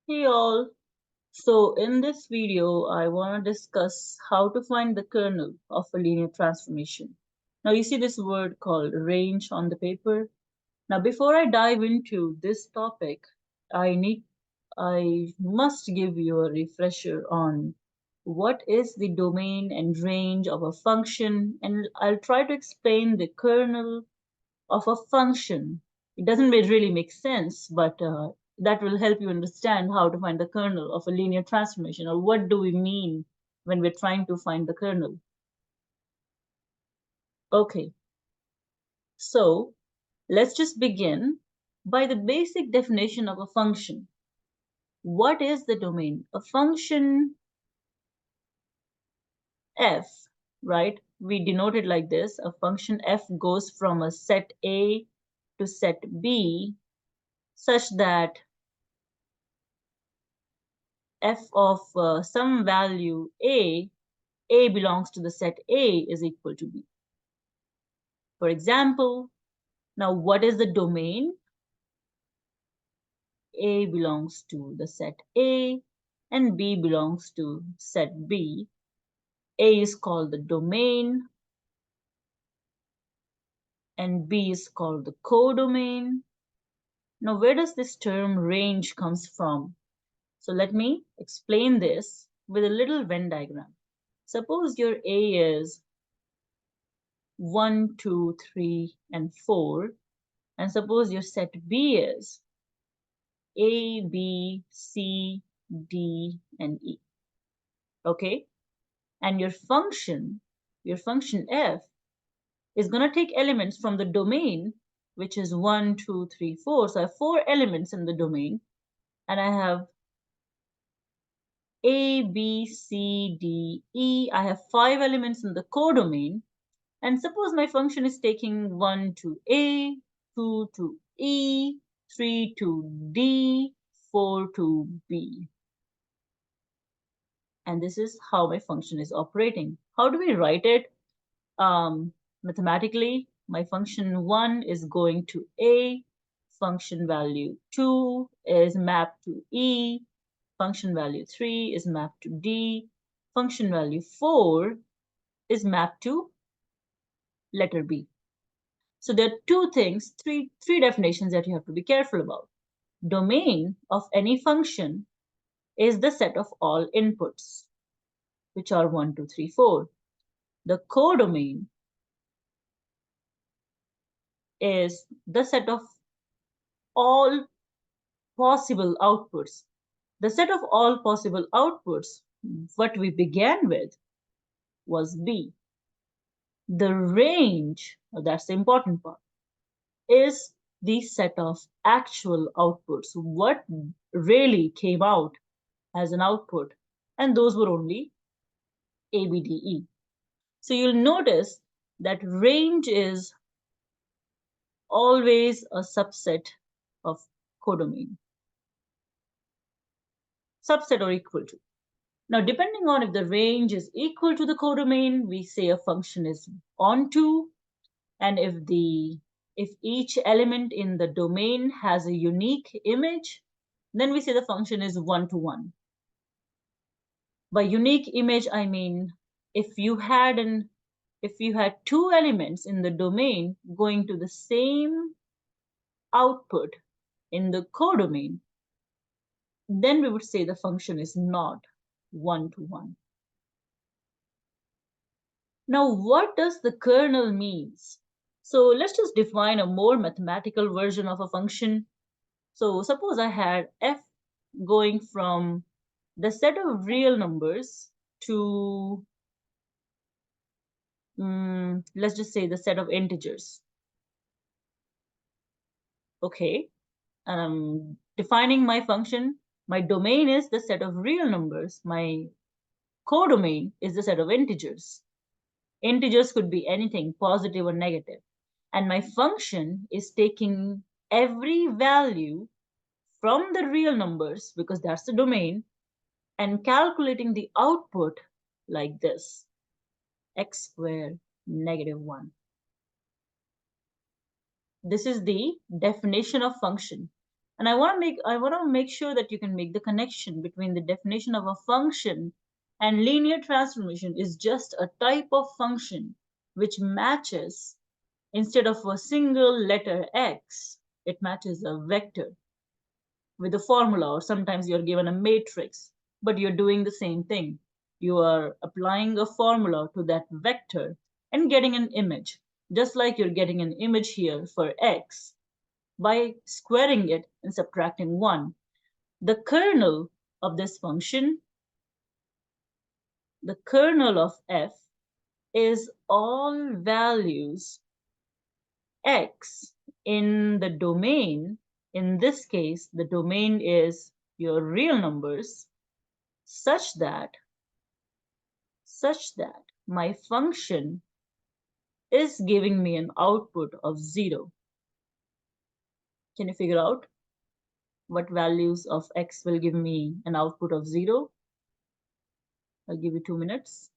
Hey all, so in this video I want to discuss how to find the kernel of a linear transformation. Now you see this word called range on the paper. Now before I dive into this topic, I must give you a refresher on what is the domain and range of a function, and I'll try to explain the kernel of a function. It doesn't really make sense, but that will help you understand how to find the kernel of a linear transformation, or what do we mean when we're trying to find the kernel. Okay, so let's just begin by the basic definition of a function. What is the domain? A function f, right? We denote it like this. A function f goes from a set A to set B such that f of some value A belongs to the set A is equal to B. For example, now what is the domain? A belongs to the set A and B belongs to set B. A is called the domain and B is called the codomain. Now where does this term range comes from? So let me explain this with a little Venn diagram. Suppose your A is 1, 2, 3, and 4. And suppose your set B is A, B, C, D, and E. Okay? And your function f, is going to take elements from the domain, which is 1, 2, 3, 4. So I have 4 elements in the domain. And I have A, B, C, D, E. I have 5 elements in the codomain. And suppose my function is taking 1 to A, 2 to E, 3 to D, 4 to B. And this is how my function is operating. How do we write it? Mathematically, my function 1 is going to A, function value 2 is mapped to E, function value 3 is mapped to D, function value 4 is mapped to letter B. So there are three definitions that you have to be careful about. Domain of any function is the set of all inputs, which are 1, 2, 3, 4. The codomain is the set of all possible outputs. The set of all possible outputs, what we began with, was B. The range, that's the important part, is the set of actual outputs, what really came out as an output, and those were only A, B, D, E. So you'll notice that range is always a subset of codomain, subset or equal to. Now, depending on if the range is equal to the codomain, we say a function is onto, and if each element in the domain has a unique image, then we say the function is one-to-one. By unique image, I mean if you had 2 elements in the domain going to the same output in the codomain, then we would say the function is not one-to-one. Now, what does the kernel means? So let's just define a more mathematical version of a function. So suppose I had f going from the set of real numbers to, let's just say the set of integers. Okay, and I'm defining my function. My domain is the set of real numbers. My codomain is the set of integers. Integers could be anything, positive or negative. And my function is taking every value from the real numbers, because that's the domain, and calculating the output like this, x squared negative 1. This is the definition of function. And I want to make sure that you can make the connection between the definition of a function and linear transformation is just a type of function which matches, instead of a single letter x, it matches a vector with a formula, or sometimes you're given a matrix, but you're doing the same thing. You are applying a formula to that vector and getting an image, just like you're getting an image here for x by squaring it and subtracting 1. The kernel of this function, the kernel of f, is all values x in the domain. In this case, the domain is your real numbers, such that my function is giving me an output of 0. Can you figure out what values of x will give me an output of 0? I'll give you 2 minutes.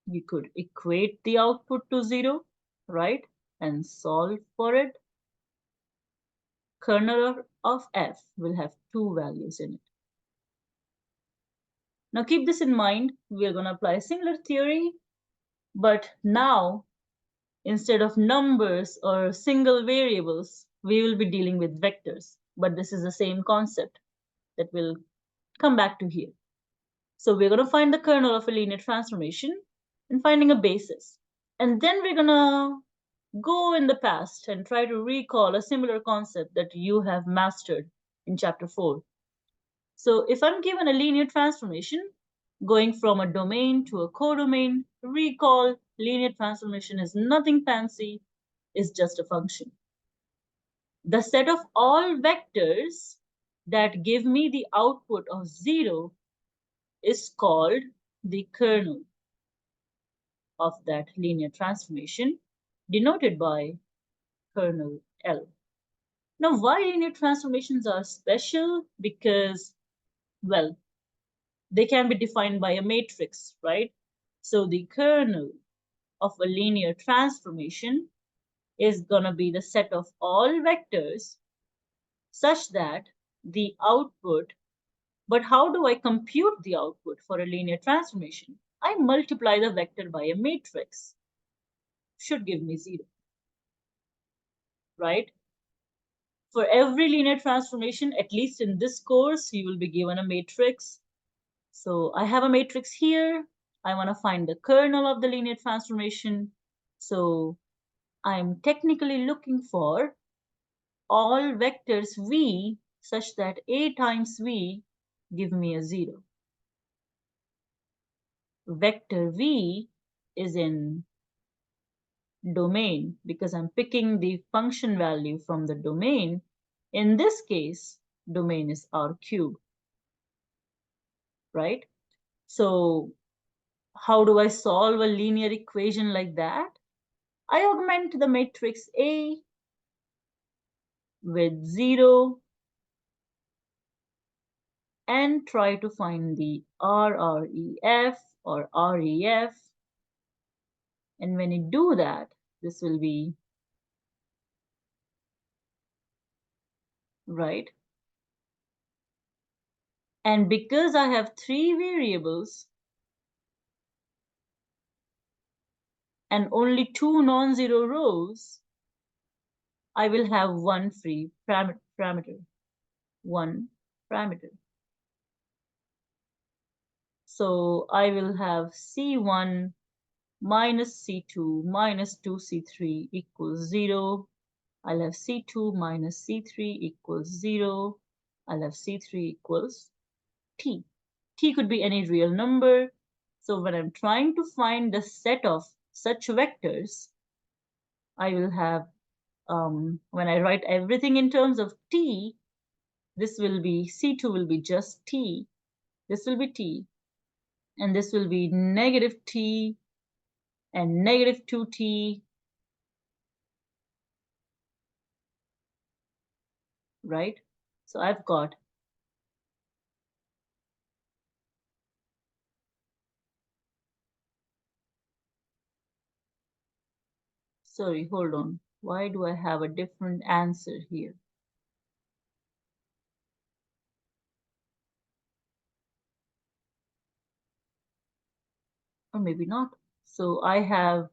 You could equate the output to 0, right? And solve for it. Kernel of f will have 2 values in it. Now keep this in mind. We're going to apply a similar theory, but now instead of numbers or single variables, we will be dealing with vectors. But this is the same concept that we'll come back to here. So we're going to find the kernel of a linear transformation and finding a basis. And then we're going to go in the past and try to recall a similar concept that you have mastered in chapter 4. So if I'm given a linear transformation, going from a domain to a codomain, recall linear transformation is nothing fancy, it's just a function. The set of all vectors that give me the output of 0 is called the kernel of that linear transformation, denoted by kernel L. Now, why linear transformations are special? Because, well, they can be defined by a matrix, right? So the kernel of a linear transformation is going to be the set of all vectors such that the output, but how do I compute the output for a linear transformation? I multiply the vector by a matrix, should give me 0, right? For every linear transformation, at least in this course, you will be given a matrix. So I have a matrix here. I want to find the kernel of the linear transformation. So I'm technically looking for all vectors v such that a times v give me a 0. Vector v is in domain because I'm picking the function value from the domain. In this case, domain is R cube, right? So how do I solve a linear equation like that? I augment the matrix A with 0 and try to find the RREF or REF. And when you do that, this will be right. And because I have 3 variables and only 2 non-zero rows, I will have one free parameter, one parameter. So I will have C1 minus C2 minus 2C3 equals 0. I'll have C2 minus C3 equals 0. I'll have C3 equals T. T could be any real number. So when I'm trying to find the set of such vectors, I will have, when I write everything in terms of T, this will be, C2 will be just T. This will be T. And this will be negative T and negative 2T, right? So I've got Sorry, hold on. Why do I have a different answer here? Or maybe not. So I have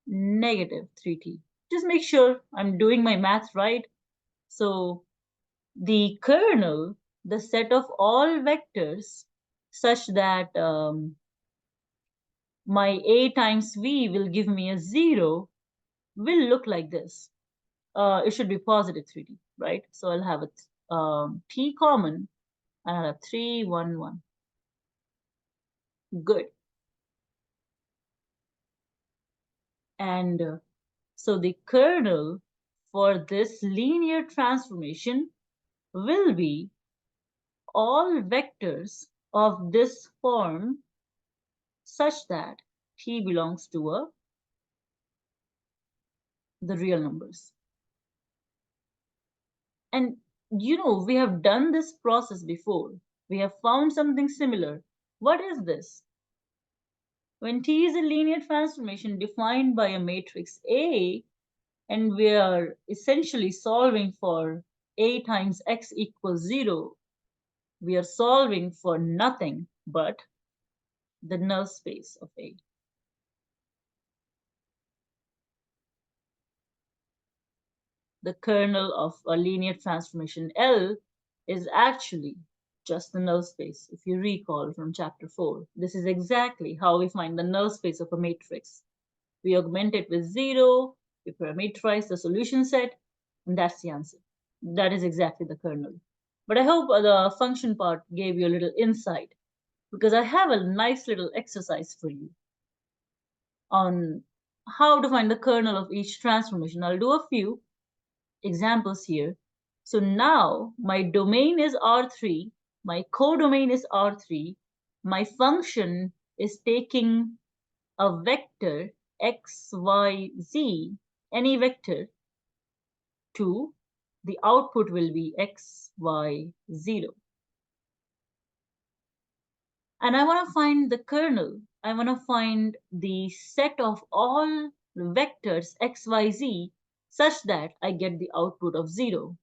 negative 3t. Just make sure I'm doing my math right. So the kernel, the set of all vectors such that my a times v will give me a 0 will look like this. It should be positive 3t, right? So I'll have a t common and I'll have 3, 1, 1. Good. And so the kernel for this linear transformation will be all vectors of this form such that t belongs to the real numbers. And we have done this process before. We have found something similar. What is this? When T is a linear transformation defined by a matrix A, and we are essentially solving for A times X equals 0, we are solving for nothing but the null space of A. The kernel of a linear transformation L is actually just the null space. If you recall from chapter 4, this is exactly how we find the null space of a matrix. We augment it with 0, we parameterize the solution set, and that's the answer. That is exactly the kernel. But I hope the function part gave you a little insight, because I have a nice little exercise for you on how to find the kernel of each transformation. I'll do a few examples here. So now my domain is R3, my codomain is R3, my function is taking a vector x, y, z, any vector, to the output will be x, y, 0. And I want to find the kernel. I want to find the set of all vectors x, y, z such that I get the output of 0.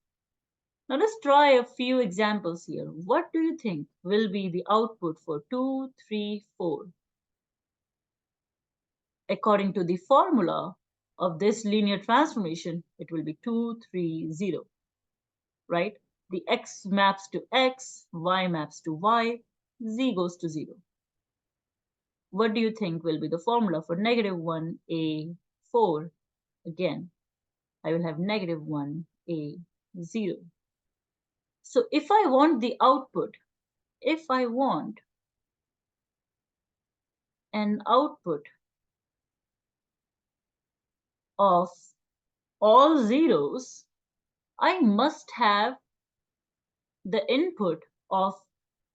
Now let's try a few examples here. What do you think will be the output for 2, 3, 4? According to the formula of this linear transformation, it will be 2, 3, 0, right? The x maps to x, y maps to y, z goes to 0. What do you think will be the formula for negative 1, a, 4? Again, I will have negative 1, a, 0. So if I want the output, if I want an output of all zeros, I must have the input of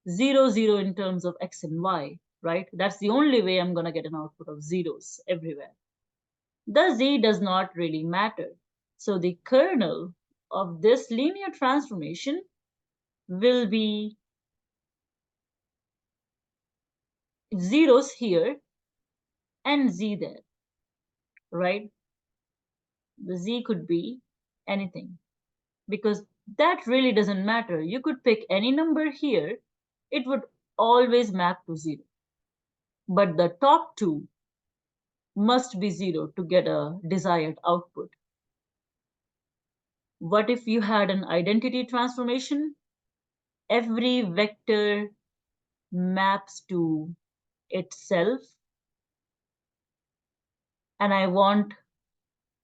0, 0 in terms of x and y, right? That's the only way I'm going to get an output of zeros everywhere. The z does not really matter. So the kernel of this linear transformation will be zeros here and z there, right? The z could be anything, because that really doesn't matter. You could pick any number here, it would always map to 0. But the top two must be 0 to get a desired output. What if you had an identity transformation? Every vector maps to itself, and I want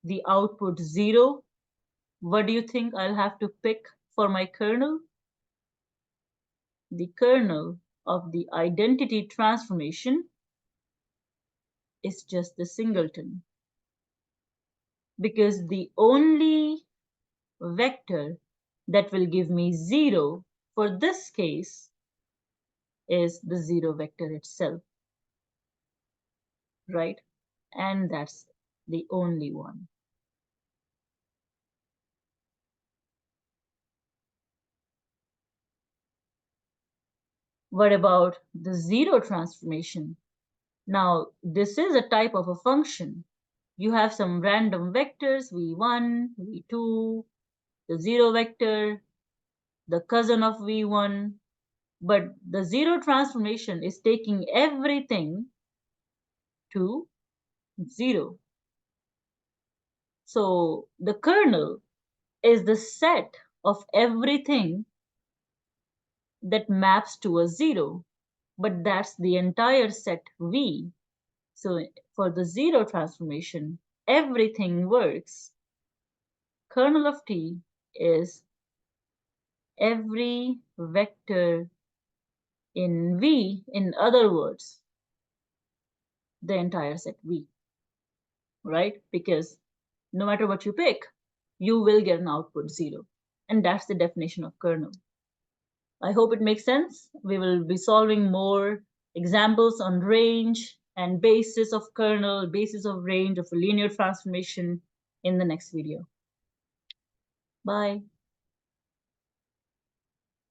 the output 0. What do you think I'll have to pick for my kernel? The kernel of the identity transformation is just the singleton, because the only vector that will give me 0 for this case is the 0 vector itself, right? And that's the only one. What about the 0 transformation? Now, this is a type of a function You have some random vectors, v1, v2, the zero vector, the cousin of v1, but the zero transformation is taking everything to 0. So the kernel is the set of everything that maps to a 0, but that's the entire set V. So for the 0 transformation, everything works. Kernel of T is every vector in V, in other words, the entire set V, right? Because no matter what you pick, you will get an output 0. And that's the definition of kernel. I hope it makes sense. We will be solving more examples on range and basis of kernel, basis of range of a linear transformation in the next video. Bye.